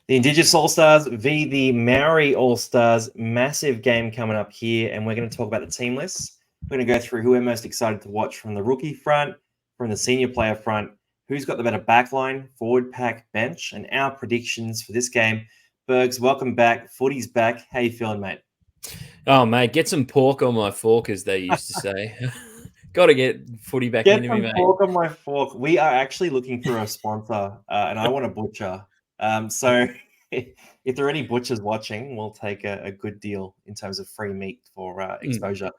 The Indigenous All-Stars v. the Maori All-Stars. Massive game coming up here, and we're going to talk about the team lists. We're going to go through who we're most excited to watch from the rookie front, from the senior player front, who's got the better backline, forward pack, bench, and our predictions for this game. Burgz, welcome back. Footy's back. How you feeling, mate? Oh, mate, get some pork on my fork, as they used to say. Got to get footy back Get into me, some mate. pork on my fork. We are actually looking for a sponsor, and I want a butcher. So if there are any butchers watching, we'll take a good deal in terms of free meat for exposure.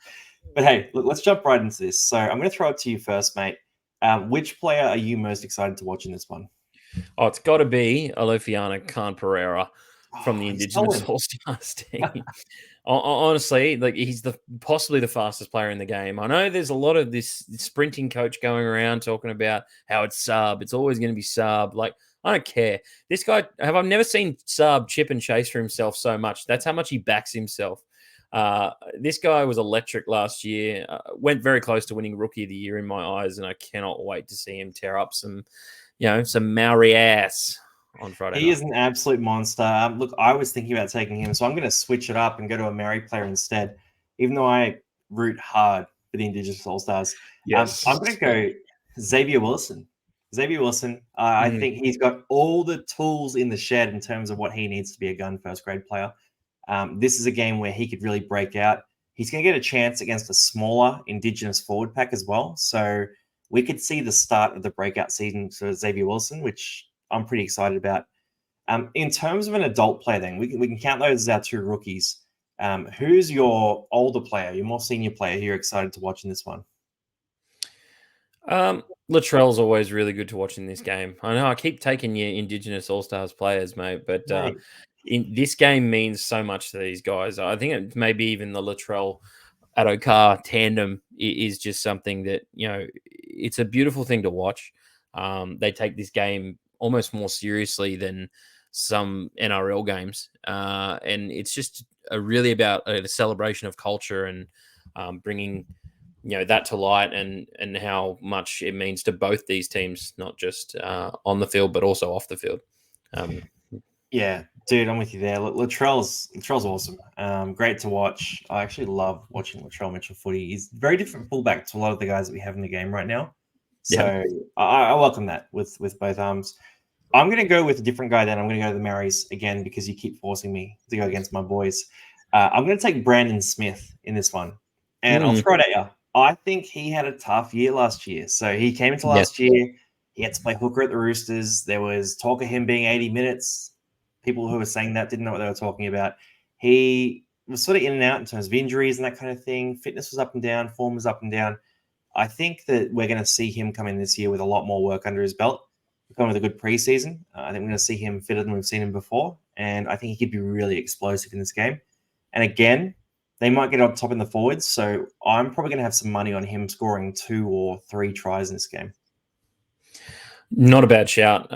But hey, let's jump right into this. So I'm going to throw it to you first, mate. Which player are you most excited to watch in this one? Oh, it's got to be Alofiana Khan Pereira from the He's Indigenous solid. All-Stars team. Honestly, like he's possibly the fastest player in the game. I know there's a lot of this sprinting coach going around talking about how it's sub. It's always going to be sub. Like, I don't care. This guy, I've never seen sub chip and chase for himself so much. That's how much he backs himself. This guy was electric last year. Went very close to winning Rookie of the Year in my eyes, and I cannot wait to see him tear up some Maori ass on Friday He night. is an absolute monster. Look, I was thinking about taking him, so I'm going to switch it up and go to a Maori player instead, even though I root hard for the Indigenous All-Stars. Yes. I'm going to go Xavier Wilson. Xavier Wilson, I think he's got all the tools in the shed in terms of what he needs to be a gun first grade player. This is a game where he could really break out. He's going to get a chance against a smaller Indigenous forward pack as well. So we could see the start of the breakout season for Xavier Wilson, which I'm pretty excited about. In terms of an adult player, then we can count those as our two rookies. Who's your older player, your more senior player who you're excited to watch in this one? Latrell's always really good to watch in this game. I know I keep taking your Indigenous All-Stars players, mate, but in this game means so much to these guys. I think it maybe even the Latrell Adokar tandem is just something that, it's a beautiful thing to watch. They take this game almost more seriously than some NRL games. And it's just really about a celebration of culture and bringing that to light and how much it means to both these teams, not just on the field, but also off the field. Yeah, dude, I'm with you there. Latrell's awesome. Great to watch. I actually love watching Latrell Mitchell footy. He's very different fullback to a lot of the guys that we have in the game right now. So I welcome that with both arms. I'm going to go with a different guy then. I'm going to go to the Maoris again because you keep forcing me to go against my boys. I'm going to take Brandon Smith in this one. And I'll throw it at you. I think he had a tough year last year. So he came into last year. He had to play hooker at the Roosters. There was talk of him being 80 minutes. People who were saying that didn't know what they were talking about. He was sort of in and out in terms of injuries and that kind of thing. Fitness was up and down. Form was up and down. I think that we're going to see him come in this year with a lot more work under his belt. Coming with a good preseason. I think we're going to see him fitter than we've seen him before. And I think he could be really explosive in this game. And again, they might get on top in the forwards. So I'm probably going to have some money on him scoring 2 or 3 tries in this game. Not a bad shout.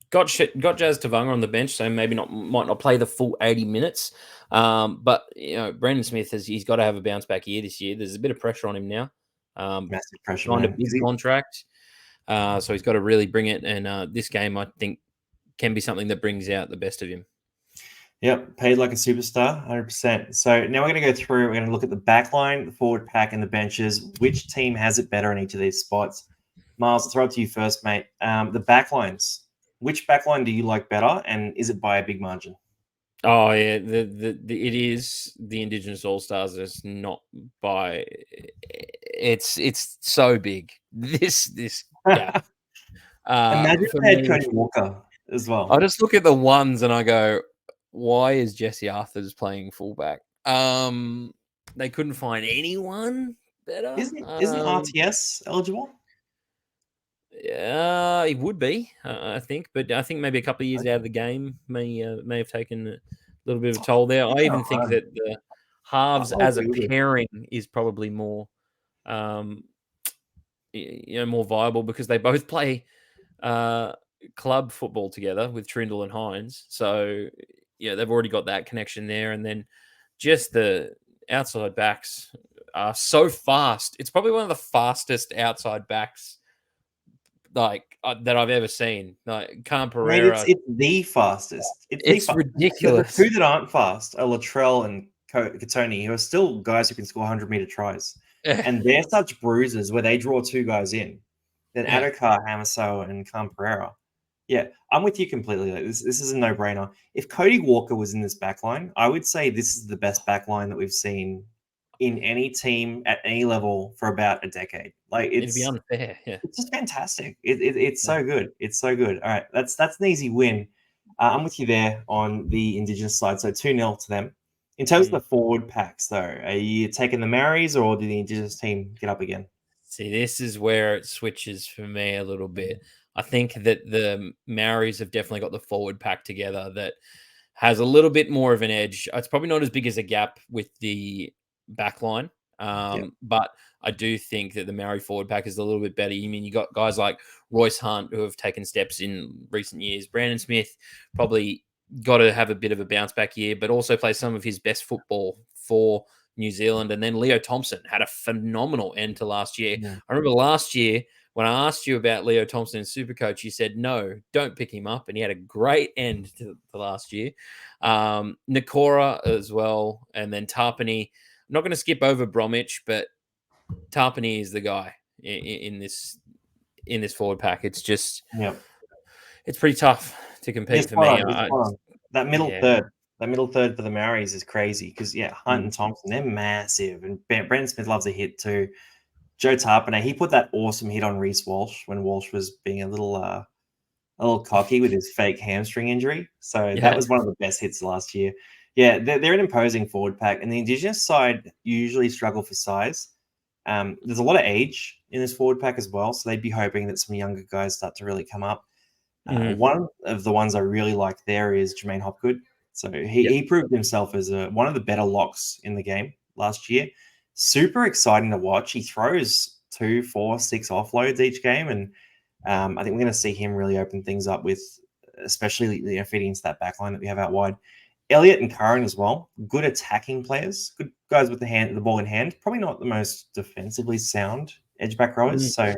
Got Jazz Tavanga on the bench, so maybe might not play the full 80 minutes. But Brandon Smith he's got to have a bounce back year this year. There's a bit of pressure on him now. Massive pressure on a big contract. So he's got to really bring it. And this game, I think, can be something that brings out the best of him. Yep, paid like a superstar, 100%. So now we're going to go through, we're going to look at the back line, the forward pack, and the benches. Which team has it better in each of these spots? Miles, I'll throw it to you first, mate. The back lines. Which back line do you like better, and is it by a big margin? Oh, yeah, it is the Indigenous All-Stars. It's not by... It's so big. This gap. Imagine if they had Cody Walker as well. I just look at the ones and I go, why is Jesse Arthurs playing fullback? They couldn't find anyone better. Isn't RTS eligible? Yeah, he would be, I think. But I think maybe a couple of years out of the game may have taken a little bit of a toll there. I even think that the halves as a pairing is probably more, more viable because they both play club football together with Trindle and Hines. So, they've already got that connection there. And then just the outside backs are so fast. It's probably one of the fastest outside backs that I've ever seen. Like Khan Mate, Pereira, it's the fastest. It's the it's fastest. The ridiculous. two that aren't fast are Latrell and Katoni, who are still guys who can score 100-meter tries. Yeah, And they're such bruisers where they draw two guys in. Then yeah. Adokar, Hamaso, and Khan Pereira. Yeah, I'm with you completely. Like, this is a no-brainer. If Cody Walker was in this backline, I would say this is the best backline that we've seen in any team at any level for about a decade. Like It'd be unfair. Yeah. it's just fantastic. It's Yeah. so good. It's so good. All right, that's an easy win. I'm with you there on the Indigenous side. So 2-0 to them. In terms of the forward packs, though, are you taking the Maoris or did the Indigenous team get up again? See, this is where it switches for me a little bit. I think that the Maoris have definitely got the forward pack together that has a little bit more of an edge. It's probably not as big as a gap with the back line, Yeah. but I do think that the Maori forward pack is a little bit better. You mean you got guys like Royce Hunt who have taken steps in recent years. Brandon Smith probably got to have a bit of a bounce back year, but also play some of his best football for New Zealand. And then Leo Thompson had a phenomenal end to last year. Yeah. I remember last year when I asked you about Leo Thompson in Supercoach, you said, no, don't pick him up. And he had a great end to the last year. Nakora as well. And then Tarpany. I'm not going to skip over Bromwich, but Tarpany is the guy in this forward pack. It's just, Yeah. it's pretty tough to compete for me. That middle Yeah. third. That middle third for the Maoris is crazy because, Hunt Mm. and Thompson, they're massive. And Brandon Smith loves a hit too. Joe Tarpane, he put that awesome hit on Reece Walsh when Walsh was being a little cocky with his fake hamstring injury. So that was one of the best hits last year. Yeah, they're an imposing forward pack. And the Indigenous side usually struggle for size. There's a lot of age in this forward pack as well. So they'd be hoping that some younger guys start to really come up. One of the ones I really like there is Jermaine Hopgood. So he proved himself as one of the better locks in the game last year. Super exciting to watch. He throws 2, 4, 6 offloads each game. And I think we're going to see him really open things up with, especially feeding into that back line that we have out wide. Elliott and Curran as well, good attacking players, good guys with the ball in hand. Probably not the most defensively sound edge back rowers. So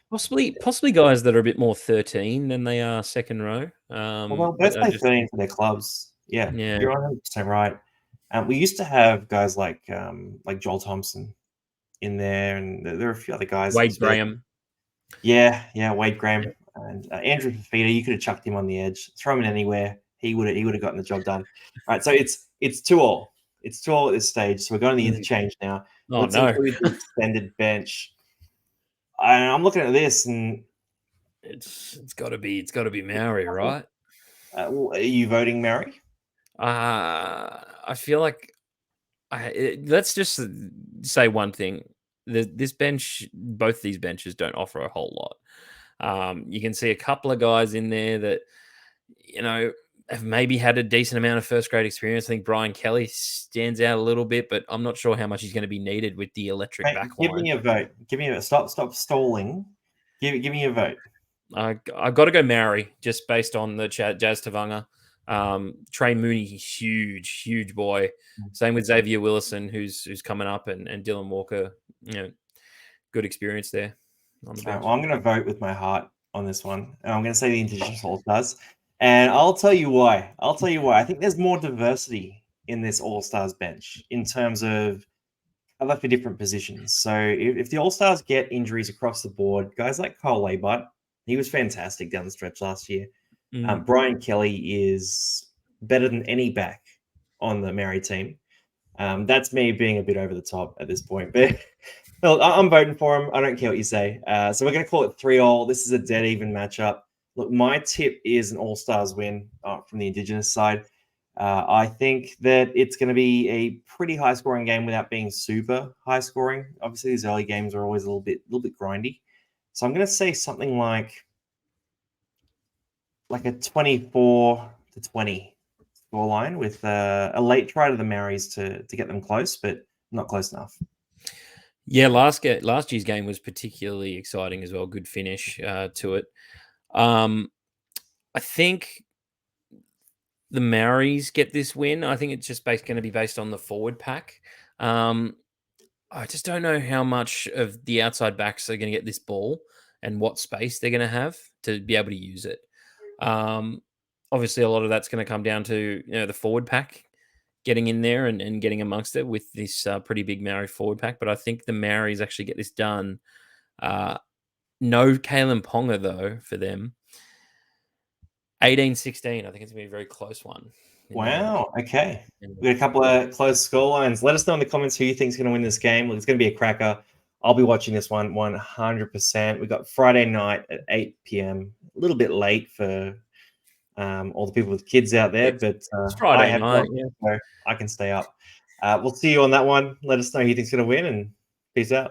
possibly guys that are a bit more 13 than they are second row. well, both play 13 for their clubs. Yeah, you're 100% right. We used to have guys like Joel Thompson in there, and there are a few other guys. Wade Graham. Yeah, Wade Graham and Andrew Fafita. You could have chucked him on the edge, throw him in anywhere. He would have gotten the job done. All right, so it's 2-2. It's 2-2 at this stage. So we're going to the interchange now. Oh, Let's include the extended bench. I'm looking at this, and it's got to be Maori, right? Are you voting Maori? I feel like let's just say one thing. This bench, both these benches don't offer a whole lot. You can see a couple of guys in there that, have maybe had a decent amount of first grade experience. I think Brian Kelly stands out a little bit, but I'm not sure how much he's going to be needed with the electric backline. Give me a vote. Give me a vote. Stop stalling. Give me a vote. I've got to go Maori just based on the Jazz Tavanga. Trey Mooney, huge boy. Same with Xavier Willison, who's coming up, and Dylan Walker. Good experience there on the bench. Well, I'm going to vote with my heart on this one. And I'm going to say the Indigenous All-Stars. And I'll tell you why. I think there's more diversity in this All-Stars bench in terms of cover for different positions. So if the All-Stars get injuries across the board, guys like Kyle Laybutt, he was fantastic down the stretch last year. Brian Kelly is better than any back on the Maori team. That's me being a bit over the top at this point. But look, I'm voting for him. I don't care what you say. So we're going to call it 3-3. This is a dead even matchup. Look, my tip is an All-Stars win from the Indigenous side. I think that it's going to be a pretty high-scoring game without being super high-scoring. Obviously, these early games are always a little bit grindy. So I'm going to say something like a 24-20 scoreline with a late try to the Maoris to get them close, but not close enough. Yeah, last year's game was particularly exciting as well. Good finish to it. I think the Maoris get this win. I think it's just going to be based on the forward pack. I just don't know how much of the outside backs are going to get this ball. and what space they're going to have to be able to use it. Obviously, a lot of that's going to come down to the forward pack getting in there and getting amongst it with this pretty big Maori forward pack. But I think the Maoris actually get this done. No Kalen Ponga, though, for them. 18-16. I think it's going to be a very close one. Wow. Okay. We got a couple of close scorelines. Let us know in the comments who you think is going to win this game. Look, it's going to be a cracker. I'll be watching this one 100%. We got Friday night at 8 p.m. A little bit late for all the people with kids out there, but it's Friday I have night, so I can stay up. We'll see you on that one. Let us know who you think's going to win, and peace out.